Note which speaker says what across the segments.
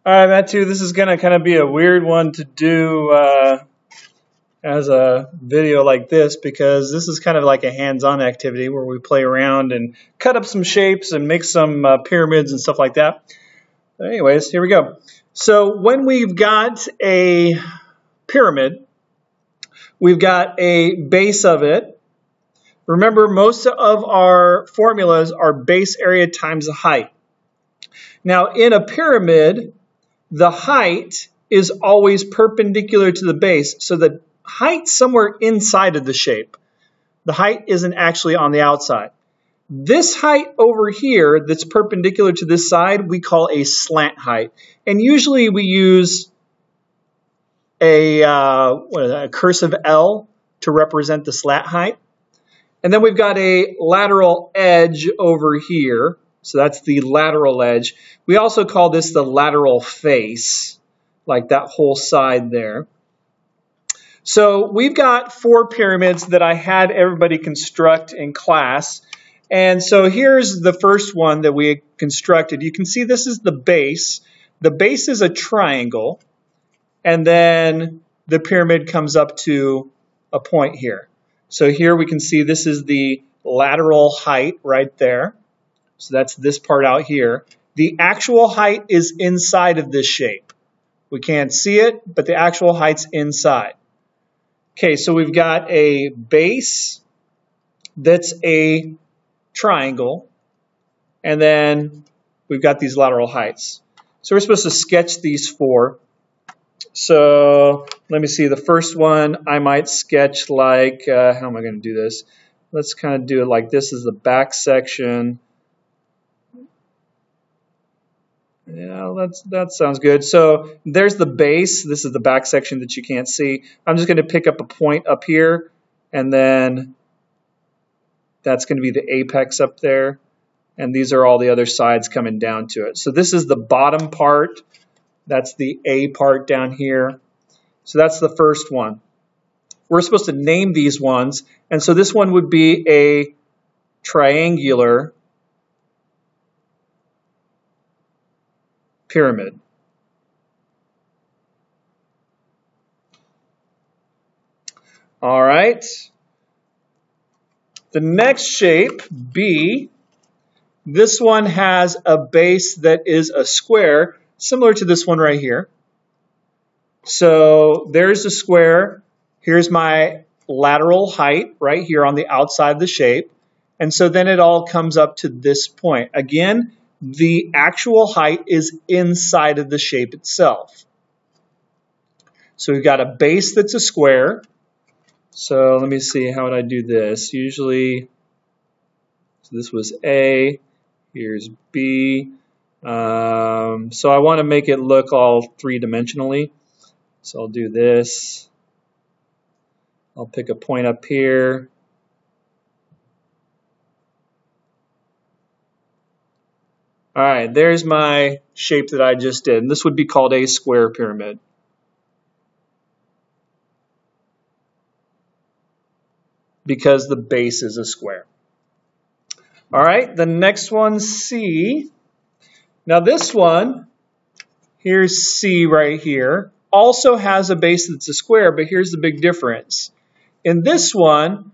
Speaker 1: All right, Matthew, this is going to kind of be a weird one to do as a video like this because this is kind of like a hands-on activity where we play around and cut up some shapes and make some pyramids and stuff like that. But anyways, here we go. So when we've got a pyramid, we've got a base of it. Remember, most of our formulas are base area times the height. Now, in a pyramid, the height is always perpendicular to the base, so the height's somewhere inside of the shape. The height isn't actually on the outside. This height over here that's perpendicular to this side, we call a slant height. And usually we use a cursive L to represent the slant height. And then we've got a lateral edge over here. So that's the lateral edge. We also call this the lateral face, like that whole side there. So we've got 4 pyramids that I had everybody construct in class. And so here's the first one that we constructed. You can see this is the base. The base is a triangle. And then the pyramid comes up to a point here. So here we can see this is the lateral height right there. So that's this part out here. The actual height is inside of this shape. We can't see it, but the actual height's inside. Okay, so we've got a base that's a triangle, and then we've got these lateral heights. So we're supposed to sketch these 4. So let me see, the first one I might sketch like, how am I going to do this? Let's kind of do it like this is the back section. Yeah, that sounds good. So there's the base. This is the back section that you can't see. I'm just going to pick up a point up here, and then that's going to be the apex up there. And these are all the other sides coming down to it. So this is the bottom part. That's the A part down here. So that's the first one. We're supposed to name these ones. And so this one would be a triangular pyramid. All right. The next shape, B, this one has a base that is a square, similar to this one right here. So there's the square. Here's my lateral height right here on the outside of the shape. And so then it all comes up to this point. Again, the actual height is inside of the shape itself. So we've got a base that's a square. So let me see, how would I do this? Usually, so this was A, here's B. So I want to make it look all 3-dimensionally. So I'll do this. I'll pick a point up here. All right, there's my shape that I just did. And this would be called a square pyramid. Because the base is a square. All right, the next one, C. Now this one, here's C right here, also has a base that's a square, but here's the big difference. In this one,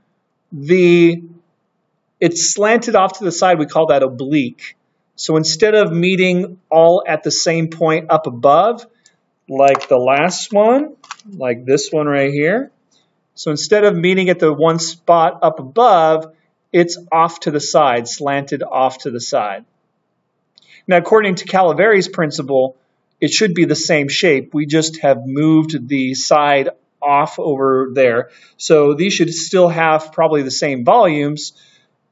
Speaker 1: it's slanted off to the side. We call that oblique. So instead of meeting all at the same point up above, like the last one, like this one right here, so instead of meeting at the one spot up above, it's off to the side, slanted off to the side. Now, according to Calaveri's principle, it should be the same shape. We just have moved the side off over there. So these should still have probably the same volumes,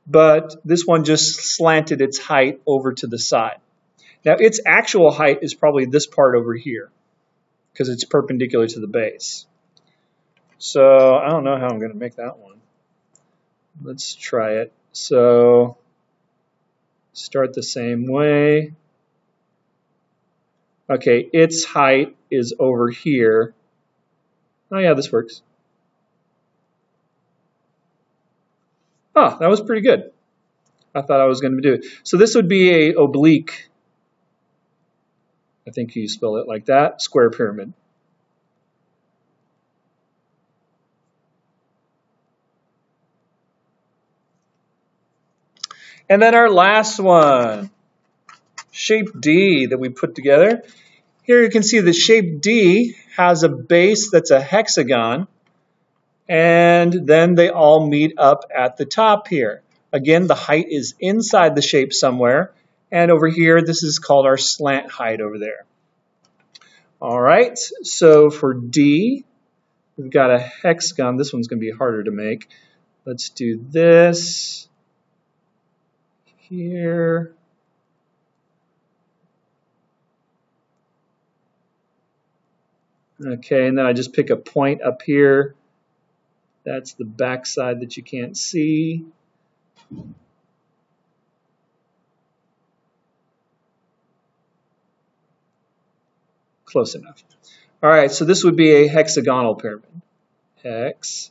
Speaker 1: but this one just slanted its height over to the side. Now, its actual height is probably this part over here because it's perpendicular to the base. So I don't know how I'm going to make that one. Let's try it. So start the same way. Okay, its height is over here. Oh yeah, this works. Oh, that was pretty good. I thought I was going to do it. So this would be a oblique I think you spell it like that, square pyramid. And then our last one, shape D that we put together. Here you can see the shape D has a base that's a hexagon, and then they all meet up at the top here. Again, the height is inside the shape somewhere, and over here, this is called our slant height over there. All right, so for D, we've got a hexagon. This one's going to be harder to make. Let's do this here. Okay, and then I just pick a point up here. That's the back side that you can't see. Close enough. All right, so this would be a hexagonal pyramid. Hex.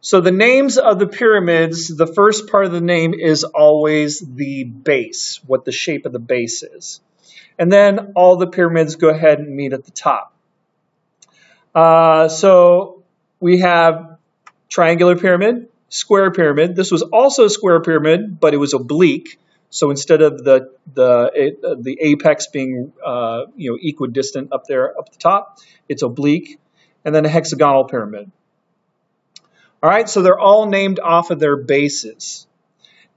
Speaker 1: So the names of the pyramids, the first part of the name is always the base, what the shape of the base is. And then all the pyramids go ahead and meet at the top. So we have triangular pyramid, square pyramid. This was also a square pyramid, but it was oblique. So instead of the apex being equidistant up there up the top, it's oblique. And then a hexagonal pyramid. All right, so they're all named off of their bases.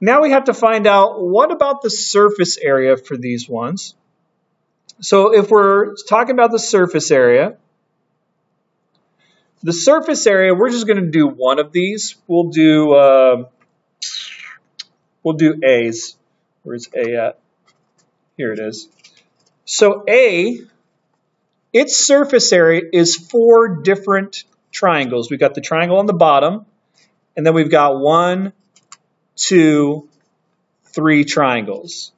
Speaker 1: Now we have to find out, what about the surface area for these ones? So if we're talking about the surface area, we're just going to do one of these. We'll do A's. Where's A at? Here it is. So A, its surface area is 4 different triangles. We've got the triangle on the bottom, and then we've got 1, 2, 3 triangles.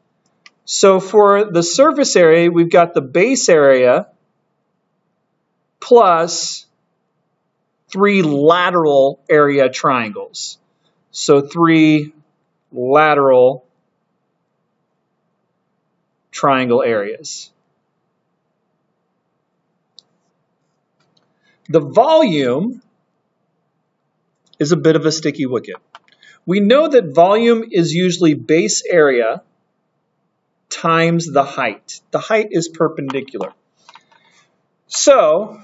Speaker 1: So for the surface area, we've got the base area plus 3 lateral area triangles. So 3 lateral triangle areas. The volume is a bit of a sticky wicket. We know that volume is usually base area times the height. The height is perpendicular. So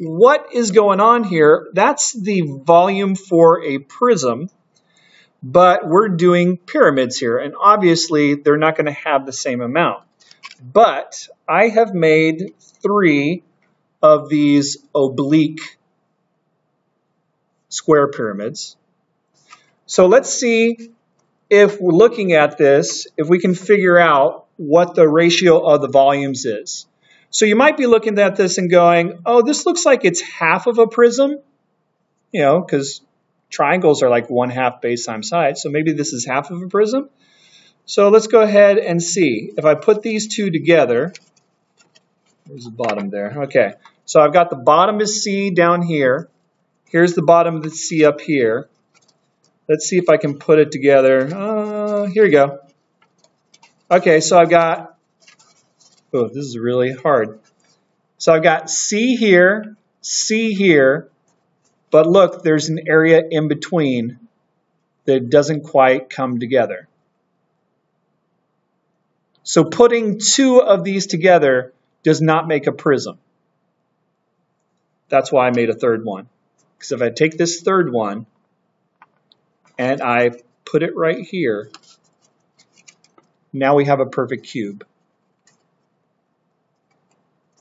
Speaker 1: what is going on here? That's the volume for a prism, but we're doing pyramids here, and obviously they're not going to have the same amount. But I have made 3 of these oblique square pyramids. So let's see if we're looking at this, if we can figure out what the ratio of the volumes is. So you might be looking at this and going, oh, this looks like it's half of a prism, because triangles are like 1/2 base times height. So maybe this is half of a prism. So let's go ahead and see. If I put these 2 together, there's the bottom there. Okay, so I've got the bottom is C down here. Here's the bottom of the C up here. Let's see if I can put it together. Here we go. Okay, so I've got, oh, this is really hard. So I've got C here, but look, there's an area in between that doesn't quite come together. So putting 2 of these together does not make a prism. That's why I made a 3rd one. Because if I take this 3rd one and I put it right here, now we have a perfect cube.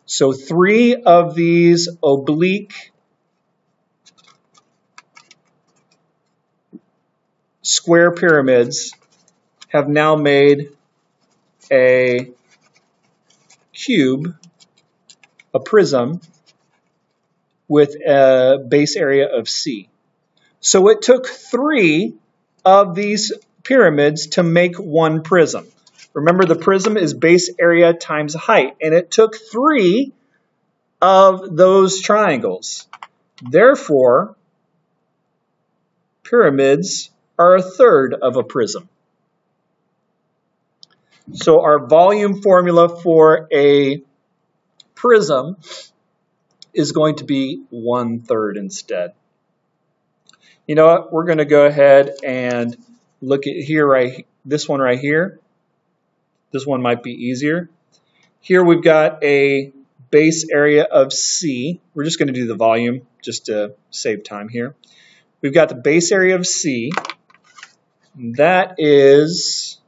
Speaker 1: So 3 of these oblique square pyramids have now made a cube, a prism, with a base area of C. So it took 3 of these pyramids to make 1 prism. Remember, the prism is base area times height, and it took 3 of those triangles. Therefore, pyramids are a third of a prism. So our volume formula for a prism is going to be 1/3 instead. You know what? We're going to go ahead and look at here, this one right here. This one might be easier. Here we've got a base area of C. We're just going to do the volume just to save time here. We've got the base area of C. That is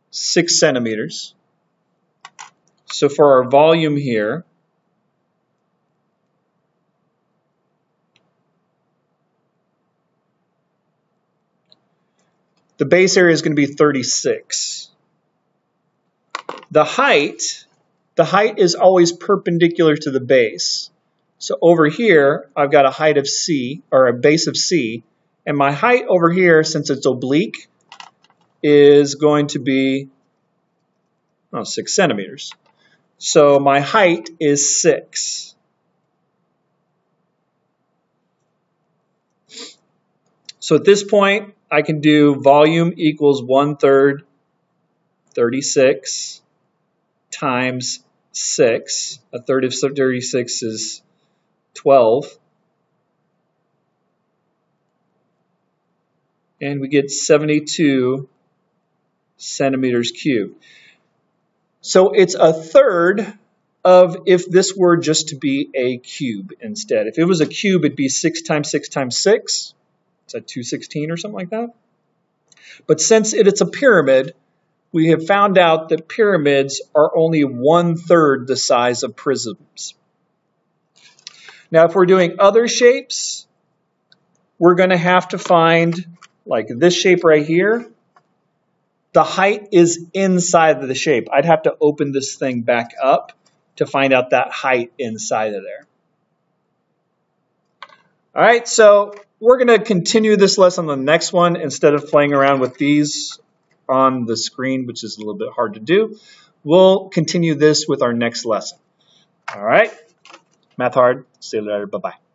Speaker 1: 6 centimeters. So for our volume here, the base area is going to be 36. The height is always perpendicular to the base. So over here, I've got a height of C, or a base of C, and my height over here, since it's oblique, is going to be 6 centimeters. So my height is 6. So at this point, I can do volume equals 1/3 36 times 6. A third of 36 is 12. And we get 72 centimeters cubed. So it's a third of if this were just to be a cube instead. If it was a cube, it'd be 6 times 6 times 6. It's at 216 or something like that. But since it's a pyramid, we have found out that pyramids are only 1/3 the size of prisms. Now, if we're doing other shapes, we're going to have to find, like this shape right here, the height is inside of the shape. I'd have to open this thing back up to find out that height inside of there. All right, so we're going to continue this lesson on the next one instead of playing around with these on the screen, which is a little bit hard to do. We'll continue this with our next lesson. All right, math hard. See you later. Bye-bye.